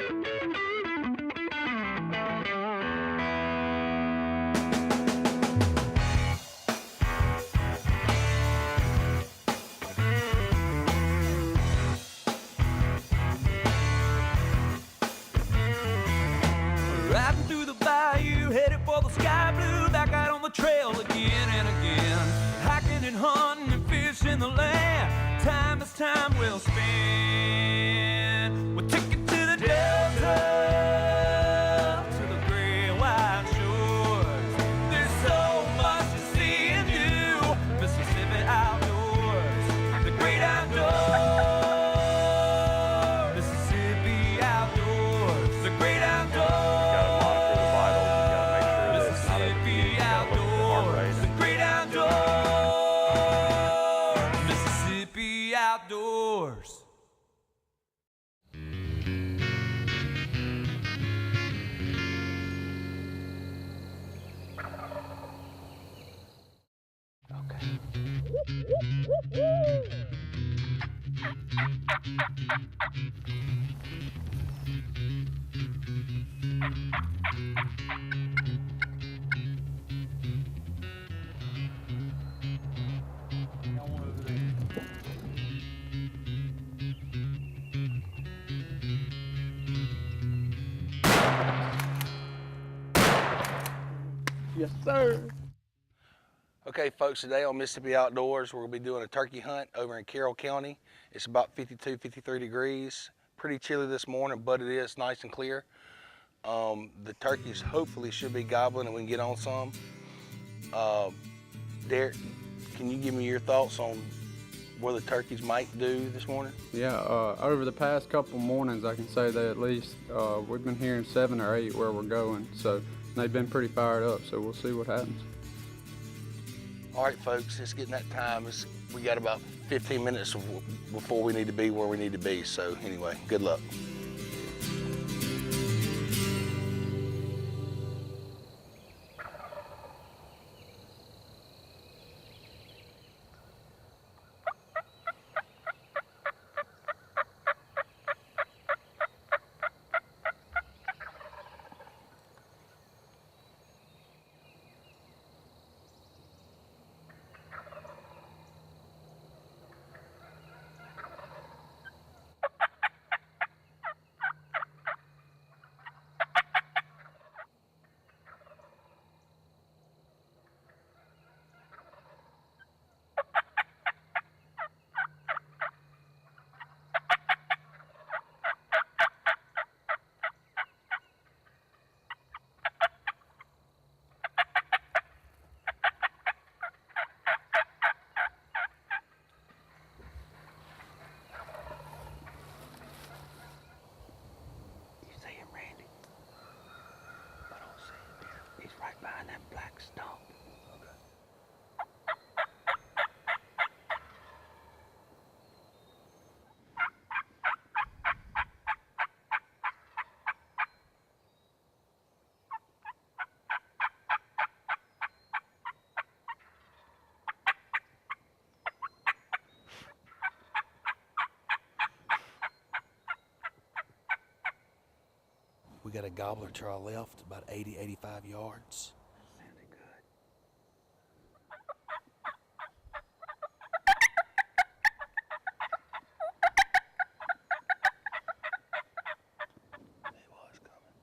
Riding through the bayou, headed for the sky blue, back out on the trail again and again. Hiking and hunting and fishing the land, time is time well spent. We'll take it to the Delta, to the gray white shores. There's so much to see and do, Mississippi outdoors, the great outdoors, Mississippi outdoors, the great outdoors. Outdoors. Okay. Yes, sir. Okay, folks, today on Mississippi Outdoors, we're gonna be doing a turkey hunt over in Carroll County. It's about 52, 53 degrees. Pretty chilly this morning, but it is nice and clear. The turkeys hopefully should be gobbling and we can get on some. Derek, can you give me your thoughts on what the turkeys might do this morning? Yeah, over the past couple mornings, I can say that at least we've been hearing 7 or 8 where we're going. So they've been pretty fired up, so we'll see what happens. All right, folks, it's getting that time. We got about 15 minutes before we need to be where we need to be. So anyway, good luck. Behind that black stump. Okay. We got a gobbler to our left, about 80, 85 yards. Sounded good. It was coming.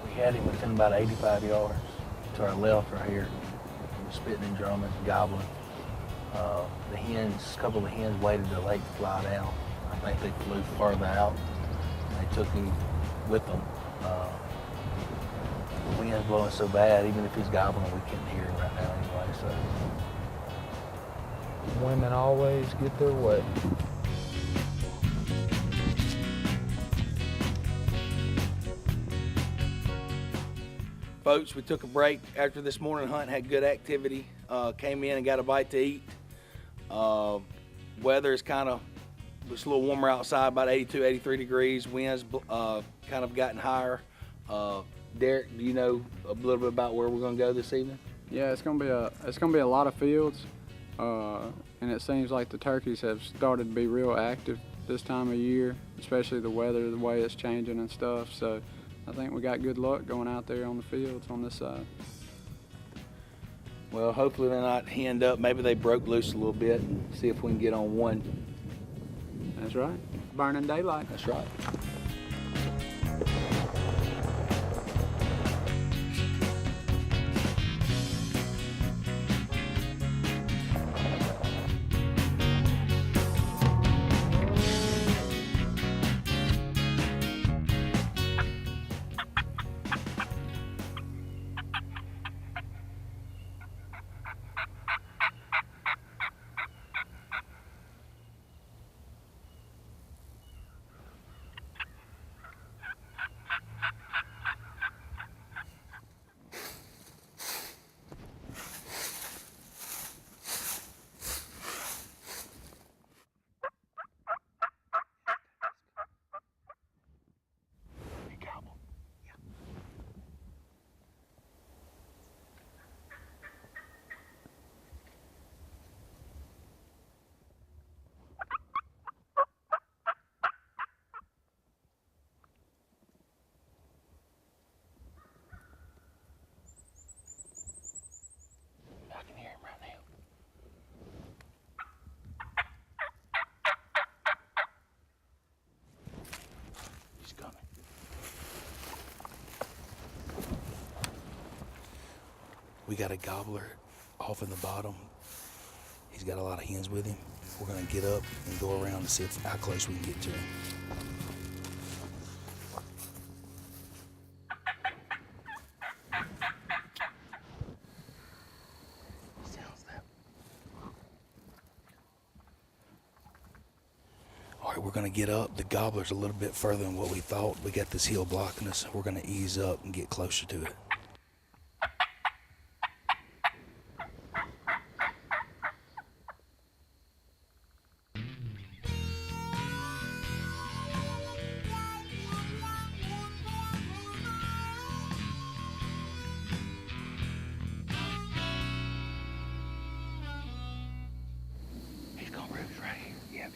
We had him within about 85 yards to our left right here. He was spitting and drumming, gobbling. The hens, a couple of the hens waited till late to fly down. I think they flew farther out. They took him with them. The wind's blowing so bad, even if he's gobbling, we couldn't hear him right now anyway. So Women always get their way. Folks, we took a break after this morning hunt, had good activity, came in and got a bite to eat. Weather is it's a little warmer outside, about 82, 83 degrees. Winds kind of gotten higher. Derek, do you know a little bit about where we're gonna go this evening? Yeah, it's gonna be a lot of fields, and it seems like the turkeys have started to be real active this time of year, especially the weather, the way it's changing and stuff. So I think we got good luck going out there on the fields on this side. Well, hopefully they're not henned up. Maybe they broke loose a little bit and see if we can get on one. That's right. Burning daylight. That's right. We got a gobbler off in the bottom. He's got a lot of hens with him. We're gonna get up and go around and see how close we can get to him. All right, we're gonna get up. The gobbler's a little bit further than what we thought. We got this hill blocking us. We're gonna ease up and get closer to it.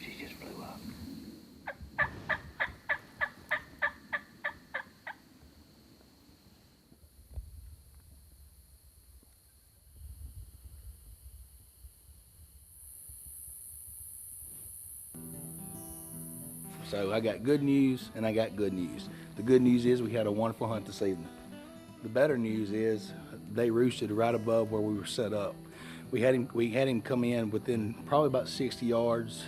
She just flew up. So I got good news and I got good news. The good news is we had a wonderful hunt this evening. The better news is they roosted right above where we were set up. We had him come in within probably about 60 yards.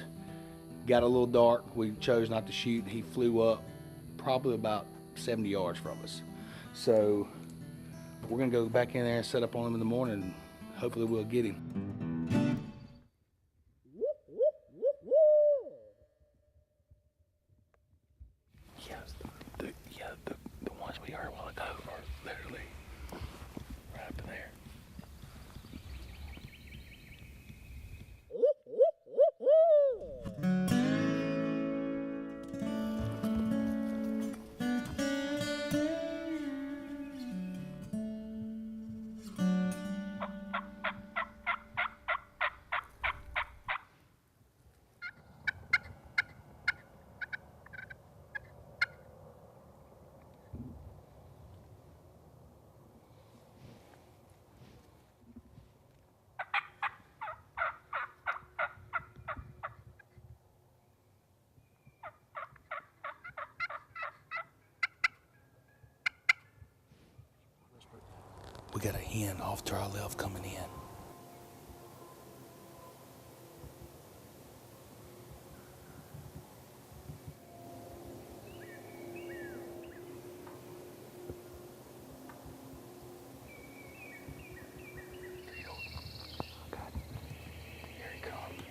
Got a little dark. We chose not to shoot. He flew up probably about 70 yards from us. So we're gonna go back in there and set up on him in the morning and hopefully we'll get him. The ones we heard a while ago are literally right up in there. We got a hen off to our left coming in. Here he comes.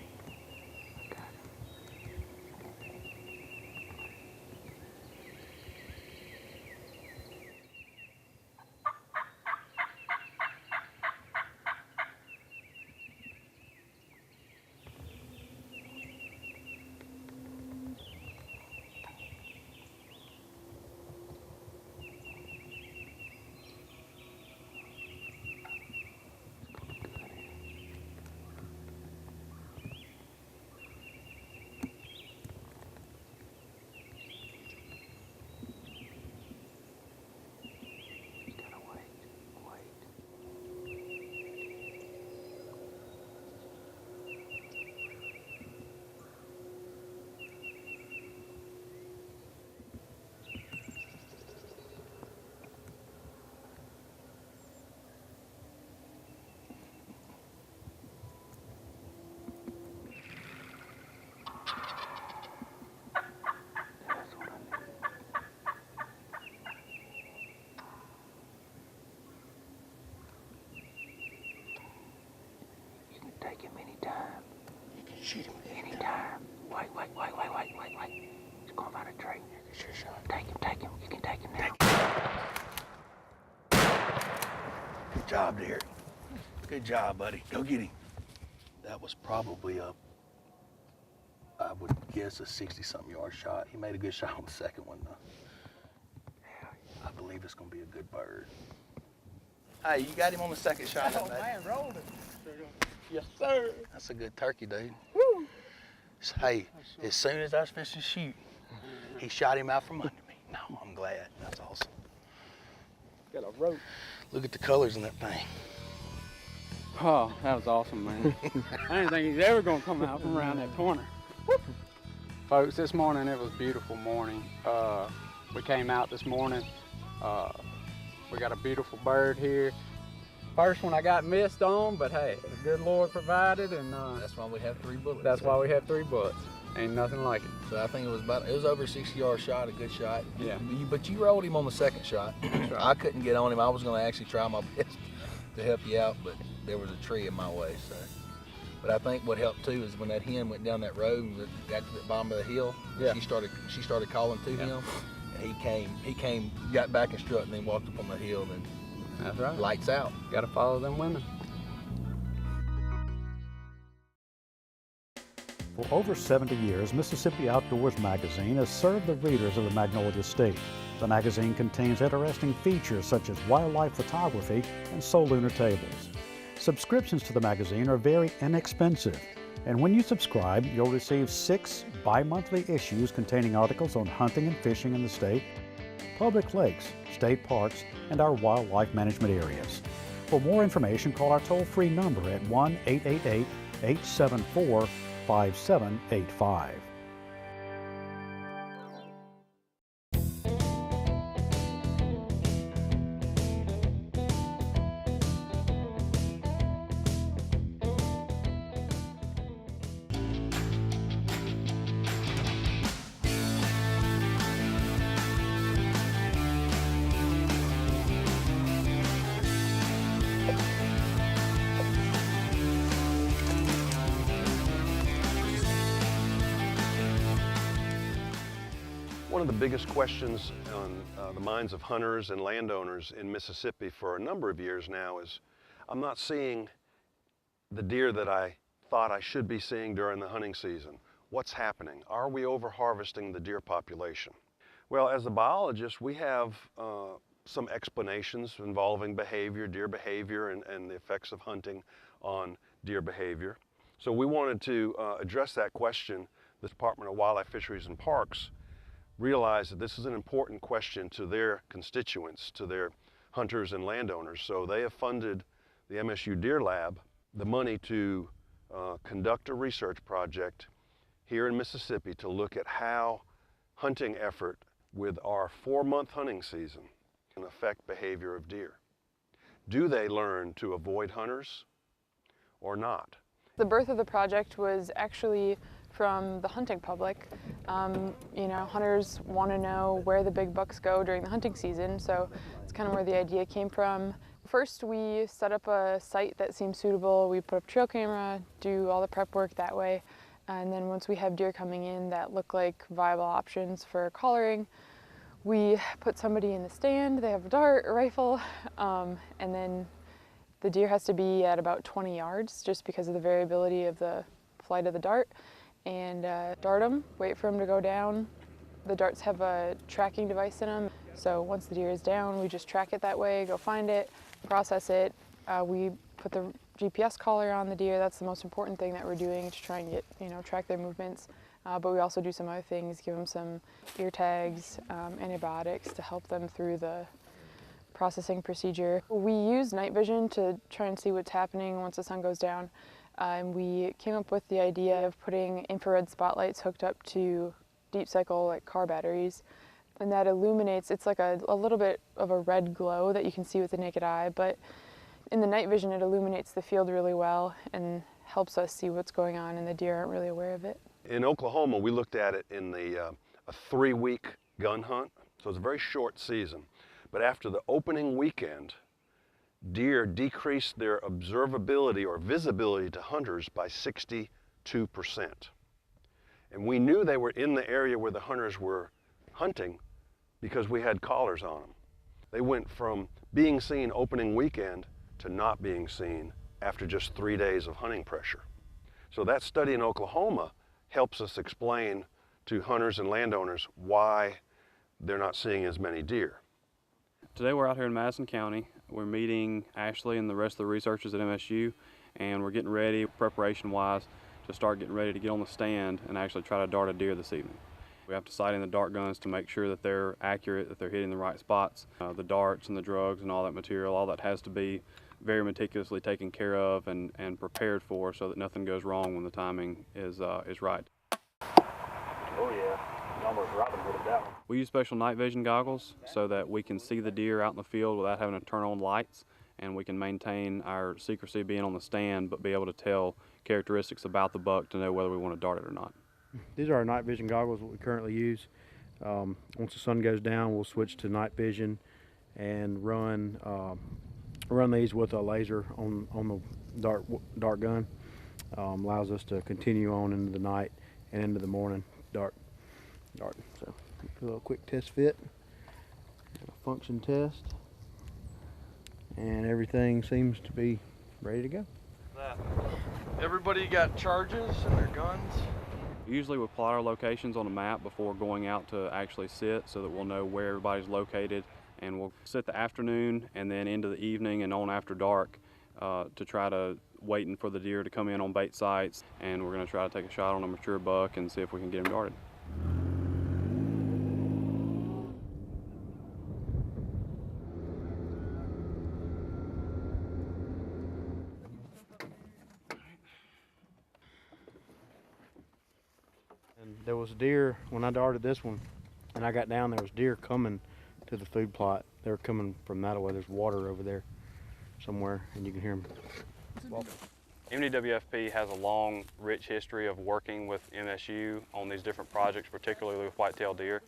take him anytime. You can shoot him anytime. Wait. He's going by the tree. Sure shot. Take him. You can take him now. Good job, Derek. Good job, buddy. Go get him. That was probably I would guess a 60-something yard shot. He made a good shot on the second one, though. I believe it's going to be a good bird. Hey, you got him on the second shot. Oh, man, rolled it. Yes, sir. That's a good turkey, dude. Woo. Hey, as soon as I was finished to shoot, he shot him out from under me. No, I'm glad. That's awesome. Got a rope. Look at the colors in that thing. Oh, that was awesome, man. I didn't think he's ever gonna come out from around that corner. Folks, this morning it was a beautiful morning. We came out this morning. We got a beautiful bird here. First one I got missed on, but hey, the good Lord provided, and That's why we have 3 bullets. that's why we have 3 bullets. Ain't nothing like it. So I think it was over a 60-yard shot, a good shot. Yeah. But you rolled him on the second shot. That's right. I couldn't get on him. I was going to actually try my best to help you out, but there was a tree in my way. So, but I think what helped too is when that hen went down that road and got to the bottom of the hill. Yeah. She started calling to him, and he came, got back and strut, and then walked up on the hill, and That's right. lights out. Got to follow them women. For over 70 years, Mississippi Outdoors magazine has served the readers of the Magnolia State. The magazine contains interesting features such as wildlife photography and solunar tables. Subscriptions to the magazine are very inexpensive, and when you subscribe, you'll receive 6 bi-monthly issues containing articles on hunting and fishing in the state, public lakes, state parks, and our wildlife management areas. For more information, call our toll-free number at 1-888-874-5785. One of the biggest questions on the minds of hunters and landowners in Mississippi for a number of years now is, I'm not seeing the deer that I thought I should be seeing during the hunting season. What's happening? Are we over-harvesting the deer population? Well, as a biologist, we have some explanations involving behavior, deer behavior, and the effects of hunting on deer behavior. So we wanted to address that question. The Department of Wildlife, Fisheries, and Parks realized that this is an important question to their constituents, to their hunters and landowners. So they have funded the MSU Deer Lab the money to conduct a research project here in Mississippi to look at how hunting effort with our 4-month hunting season can affect behavior of deer. Do they learn to avoid hunters or not? The birth of the project was actually from the hunting public. You know, hunters want to know where the big bucks go during the hunting season, so it's kind of where the idea came from. First, we set up a site that seemed suitable. We put up trail camera, do all the prep work that way, and then once we have deer coming in that look like viable options for collaring, we put somebody in the stand. They have a dart, a rifle, and then the deer has to be at about 20 yards just because of the variability of the flight of the dart. And dart them, wait for them to go down. The darts have a tracking device in them, so once the deer is down, we just track it that way, go find it, process it. We put the GPS collar on the deer. That's the most important thing that we're doing to try and get, track their movements. But we also do some other things, give them some ear tags, antibiotics to help them through the processing procedure. We use night vision to try and see what's happening once the sun goes down. And we came up with the idea of putting infrared spotlights hooked up to deep cycle like car batteries, and that illuminates. It's like a little bit of a red glow that you can see with the naked eye, but in the night vision it illuminates the field really well and helps us see what's going on, and the deer aren't really aware of it. In Oklahoma, we looked at it in a 3-week gun hunt, so it's a very short season. But after the opening weekend, deer decreased their observability or visibility to hunters by 62%. And we knew they were in the area where the hunters were hunting because we had collars on them. They went from being seen opening weekend to not being seen after just 3 days of hunting pressure. So that study in Oklahoma helps us explain to hunters and landowners why they're not seeing as many deer. Today we're out here in Madison County. We're meeting Ashley and the rest of the researchers at MSU, and we're getting ready, preparation-wise, to start getting ready to get on the stand and actually try to dart a deer this evening. We have to sight in the dart guns to make sure that they're accurate, that they're hitting the right spots. The darts and the drugs and all that material, all that has to be very meticulously taken care of and prepared for so that nothing goes wrong when the timing is right. Oh yeah, you almost Robin Hood at that one. We use special night vision goggles so that we can see the deer out in the field without having to turn on lights, and we can maintain our secrecy being on the stand but be able to tell characteristics about the buck to know whether we want to dart it or not. These are our night vision goggles that we currently use. Once the sun goes down, we'll switch to night vision and run these with a laser on the dart gun. Allows us to continue on into the night and into the morning dart. So do a little quick test fit, a function test, and everything seems to be ready to go. Everybody got charges in their guns? Usually we plot our locations on a map before going out to actually sit so that we'll know where everybody's located, and we'll sit the afternoon and then into the evening and on after dark to try to waiting for the deer to come in on bait sites, and we're going to try to take a shot on a mature buck and see if we can get him darted. And there was deer when I darted this one, and I got down. There was deer coming to the food plot. They were coming from that way. There's water over there somewhere, and you can hear them. MDWFP has a long, rich history of working with MSU on these different projects, particularly with whitetail deer.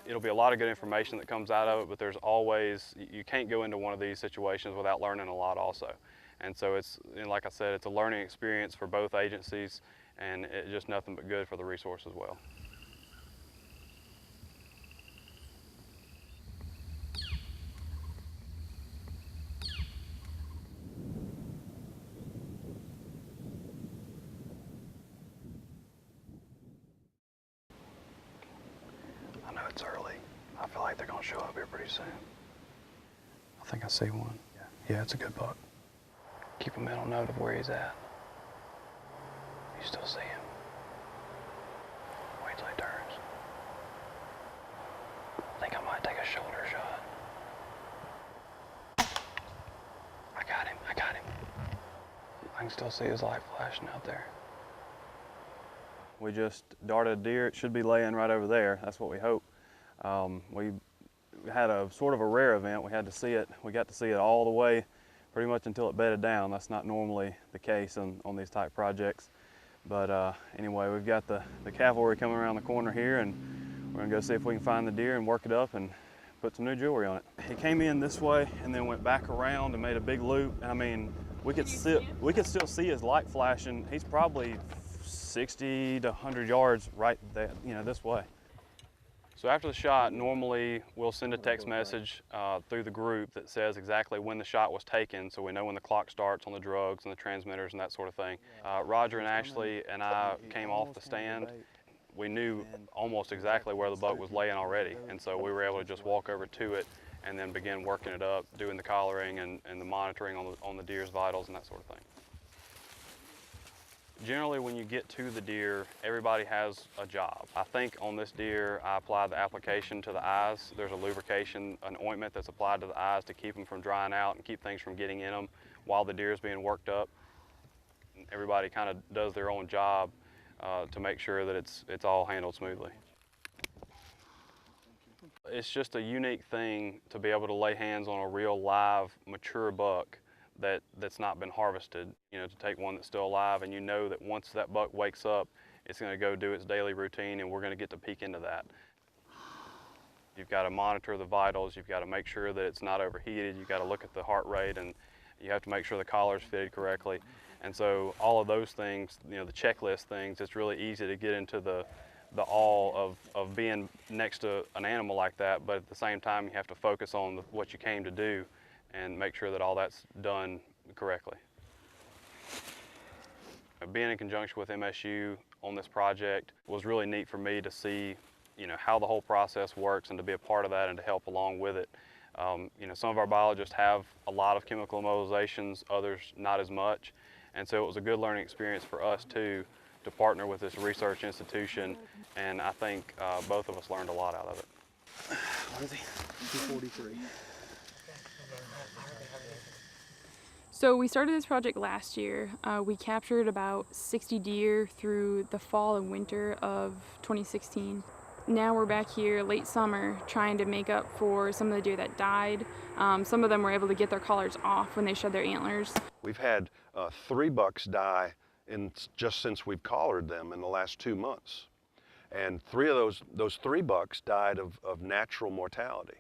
It'll be a lot of good information that comes out of it, but there's always, you can't go into one of these situations without learning a lot also. And so it's, like I said, it's a learning experience for both agencies, and it's just nothing but good for the resource as well. I know it's early. I feel like they're gonna show up here pretty soon. I think I see one. Yeah, it's a good buck. Keep a mental note of where he's at. You still see him. Wait till he turns. I think I might take a shoulder shot. I got him. I can still see his light flashing out there. We just darted a deer. It should be laying right over there. That's what we hope. We had a sort of a rare event. We had to see it. We got to see it all the way pretty much until it bedded down. That's not normally the case on these type projects. But anyway, we've got the cavalry coming around the corner here, and we're gonna go see if we can find the deer and work it up and put some new jewelry on it. He came in this way and then went back around and made a big loop. I mean, we could still see his light flashing. He's probably 60 to 100 yards right there, this way. So after the shot, normally we'll send a text message through the group that says exactly when the shot was taken, so we know when the clock starts on the drugs and the transmitters and that sort of thing. Roger and Ashley and I came off the stand. We knew almost exactly where the buck was laying already, and so we were able to just walk over to it and then begin working it up, doing the collaring and the monitoring on the deer's vitals and that sort of thing. Generally, when you get to the deer, everybody has a job. I think on this deer, I applied the application to the eyes. There's a lubrication, an ointment that's applied to the eyes to keep them from drying out and keep things from getting in them while the deer is being worked up. Everybody kind of does their own job to make sure that it's all handled smoothly. It's just a unique thing to be able to lay hands on a real live, mature buck that's not been harvested, to take one that's still alive, and you know that once that buck wakes up, it's going to go do its daily routine, and we're going to get to peek into that. You've got to monitor the vitals, you've got to make sure that it's not overheated, you've got to look at the heart rate and You have to make sure the collar's fitted correctly. And so all of those things, you know, the checklist things, it's really easy to get into the awe of being next to an animal like that, but at the same time you have to focus on what you came to do and make sure that all that's done correctly. Being in conjunction with MSU on this project was really neat for me to see, you know, how the whole process works and to be a part of that and to help along with it. You know, some of our biologists have a lot of chemical immobilizations, others not as much. And so it was a good learning experience for us too, to partner with this research institution, and I think both of us learned a lot out of it. 243. So we started this project last year. We captured about 60 deer through the fall and winter of 2016. Now we're back here late summer trying to make up for some of the deer that died. Some of them were able to get their collars off when they shed their antlers. We've had 3 bucks die just since we've collared them in the last 2 months. And 3 of those 3 bucks died of natural mortality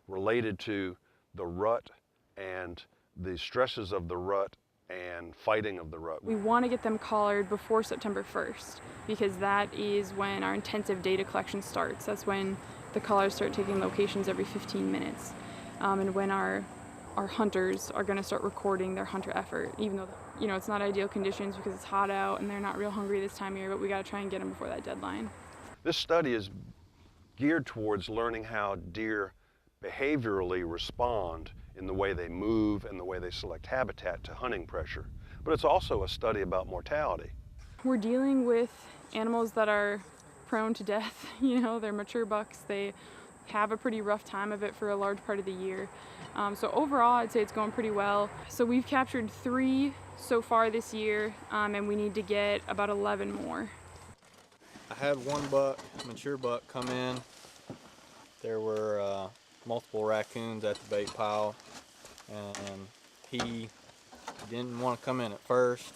related to the rut and the stresses of the rut and fighting of the rut. We want to get them collared before September 1st because that is when our intensive data collection starts. That's when the collars start taking locations every 15 minutes and when our hunters are going to start recording their hunter effort, even though, you know, it's not ideal conditions because it's hot out and they're not real hungry this time of year, but we got to try and get them before that deadline. This study is geared towards learning how deer behaviorally respond in the way they move and the way they select habitat to hunting pressure. But it's also a study about mortality. We're dealing with animals that are prone to death. You know, they're mature bucks. They have a pretty rough time of it for a large part of the year. So overall, I'd say it's going pretty well. So we've captured 3 so far this year, and we need to get about 11 more. I had 1 buck, mature buck, come in. There were multiple raccoons at the bait pile, and he didn't want to come in at first.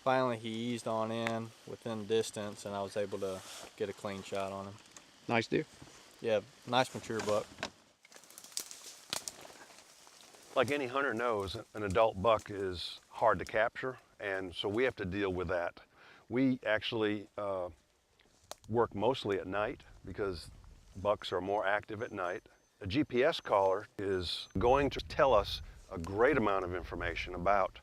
Finally, he eased on in within distance, and I was able to get a clean shot on him. Nice deer. Yeah, nice mature buck. Like any hunter knows, an adult buck is hard to capture, and so we have to deal with that. We actually work mostly at night because bucks are more active at night. A GPS collar is going to tell us a great amount of information about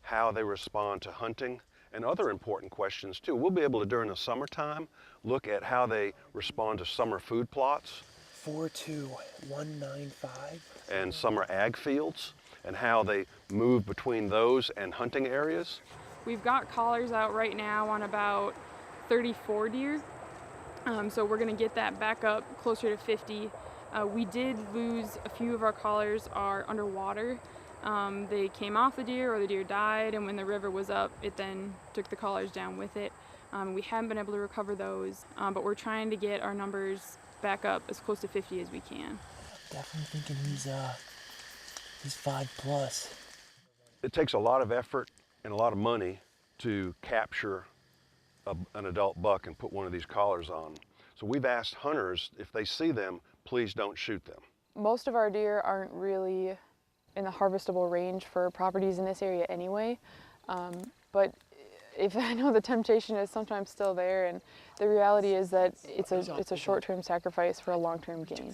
how they respond to hunting and other important questions too. We'll be able to, during the summertime, look at how they respond to summer food plots. 42195. And summer ag fields and how they move between those and hunting areas. We've got collars out right now on about 34 deer. So we're gonna get that back up closer to 50. We did lose a few of our collars are underwater. They came off the deer or the deer died, and when the river was up, it then took the collars down with it. We haven't been able to recover those, but we're trying to get our numbers back up as close to 50 as we can. Definitely thinking he's 5+. It takes a lot of effort and a lot of money to capture an adult buck and put one of these collars on. So we've asked hunters, if they see them, please don't shoot them. Most of our deer aren't really in the harvestable range for properties in this area anyway, but if I know the temptation is sometimes still there, and the reality is that it's a short-term sacrifice for a long-term gain.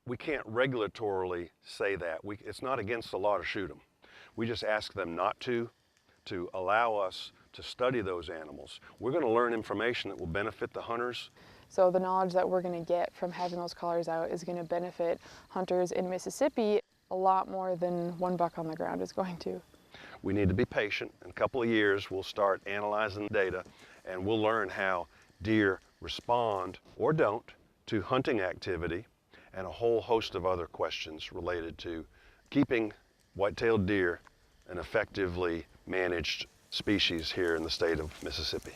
We can't regulatorily say that. It's not against the law to shoot them. We just ask them not to allow us to study those animals. We're going to learn information that will benefit the hunters. So the knowledge that we're going to get from having those collars out is going to benefit hunters in Mississippi a lot more than 1 buck on the ground is going to. We need to be patient. In a couple of years, we'll start analyzing the data, and we'll learn how deer respond or don't to hunting activity and a whole host of other questions related to keeping white-tailed deer an effectively managed species here in the state of Mississippi.